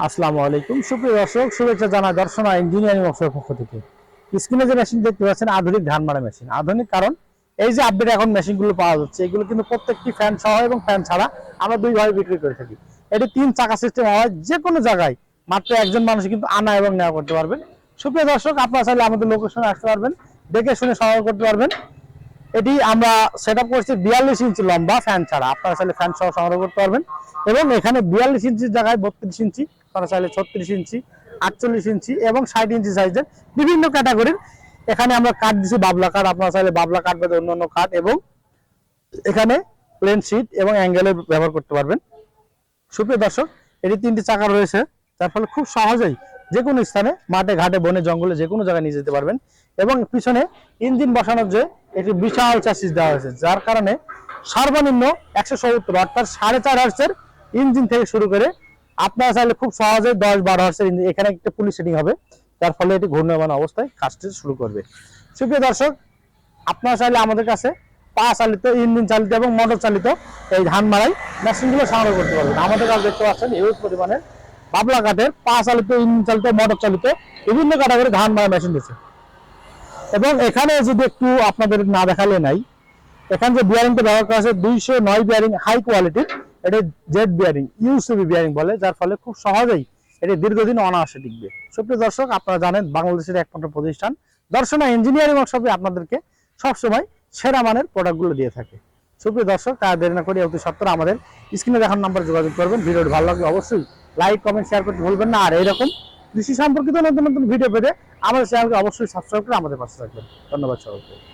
আসসালামু আলাইকুম সুপ্রিয় দর্শক, শুভেচ্ছা জানাই দর্শনা ইঞ্জিনিয়ারিং ওয়ার্কশপের পক্ষ থেকে। স্ক্রিনে যে মেশিন দেখতে পাচ্ছেন আধুনিক ধান মারা মেশিন। আধুনিক কারণ এই যে আপডেট এখন মেশিনগুলো পাওয়া যাচ্ছে, এগুলো কিন্তু প্রত্যেকটি ফ্যান সহ এবং ফ্যান ছাড়া আমরা দুইভাবে বিক্রি করে থাকি। এটি 3 চাকা সিস্টেম হয়, যে কোনো জায়গায় মাত্র একজন মানুষ কিন্তু আনা এবং নেওয়া করতে পারবেন। সুপ্রিয় দর্শক, আপনারা চাইলে আমাদের লোকেশনে আসতে পারবেন, দেখে শুনে সংগ্রহ করতে পারবেন। এটি আমরা সেট আপ করছি 42 ইঞ্চি লম্বা ফ্যান ছাড়া, আপনারা চাইলে ফ্যান সহ সংগ্রহ করতে পারবেন। এবং এখানে 42 ইঞ্চির জায়গায় 32 ইঞ্চি, আপনারা চাইলে 36 ইঞ্চি, 48 ইঞ্চি এবং 60 ইঞ্চি সাইজের বিভিন্ন ক্যাটাগরির এখানে আমরা কাঠ দিচ্ছি। বাবলা কাঠ, আপনারা চাইলে বাবলা কাঠ বা অন্যান্য কাঠ, এবং এখানে প্লেন শীট এবং অ্যাঙ্গেলের ব্যবহার করতে পারবেন। সুপ্রিয় দর্শক, এটি 3টি চাকা রয়েছে, যার ফলে খুব সহজেই যে কোনো স্থানে মাঠে ঘাটে বনে জঙ্গলে যে কোনো জায়গায় নিয়ে যেতে পারবেন। এবং পিছনে ইঞ্জিন বসানোর যে এটি বিশাল চ্যাসিস দেওয়া হয়েছে, যার কারণে সর্বনিম্ন 170 অর্থাৎ 4.5 হার্টজের ইঞ্জিন থেকে শুরু করে আপনারা চাইলে খুব সহজে 10-12 হার্টজের ইঞ্জিন, এখানে একটা পুলিশ সেটিং হবে, যার ফলে এটি ঘূর্ণায়মান অবস্থায় কাজটি শুরু করবে। সুপ্রিয় দর্শক, আপনারা চাইলে আমাদের কাছে পা চালিত, ইঞ্জিন চালিত এবং মোটর চালিত এই ধান মারাই মেশিনগুলো সংগ্রহ করতে পারবেন। আমাদের কাছে দেখতে পাচ্ছেন হিউজ পরিমাণের বাবলা কাঠের পা চালিত, ইঞ্জিন চালিত, মোটর চালিত বিভিন্ন ক্যাটাগরি ধান মারা মেশিন দিচ্ছে। এবং এখানে যদি একটু আপনাদের না দেখালে নাই, এখানে যে বিয়ারিংটা ব্যবহার করা আছে 209 বিয়ারিং, হাই কোয়ালিটির। এটা জেড বিয়ারিং, ইউসিবি বিয়ারিং বলে, যার ফলে খুব সহজেই এটি দীর্ঘদিন অনায়াসে টিকবে। সুপ্রিয় দর্শক, আপনারা জানেন বাংলাদেশের একমাত্র প্রতিষ্ঠান দর্শনা ইঞ্জিনিয়ারিং ওয়ার্কশপে আপনাদেরকে সবসময় সেরা মানের প্রোডাক্টগুলো দিয়ে থাকে। সুপ্রিয় দর্শক, তারা দেরি না করে অতি সত্তর আমাদের স্ক্রিনে দেখার নাম্বারে যোগাযোগ করবেন। ভিডিওটি ভালো লাগলে অবশ্যই লাইক, কমেন্ট, শেয়ার করতে ভুলবেন না। আর এইরকম কৃষি সম্পর্কিত নতুন নতুন ভিডিও পেতে আমাদের চ্যানেলকে অবশ্যই সাবস্ক্রাইব করে আমাদের পাশে থাকবেন। ধন্যবাদ সবাইকে।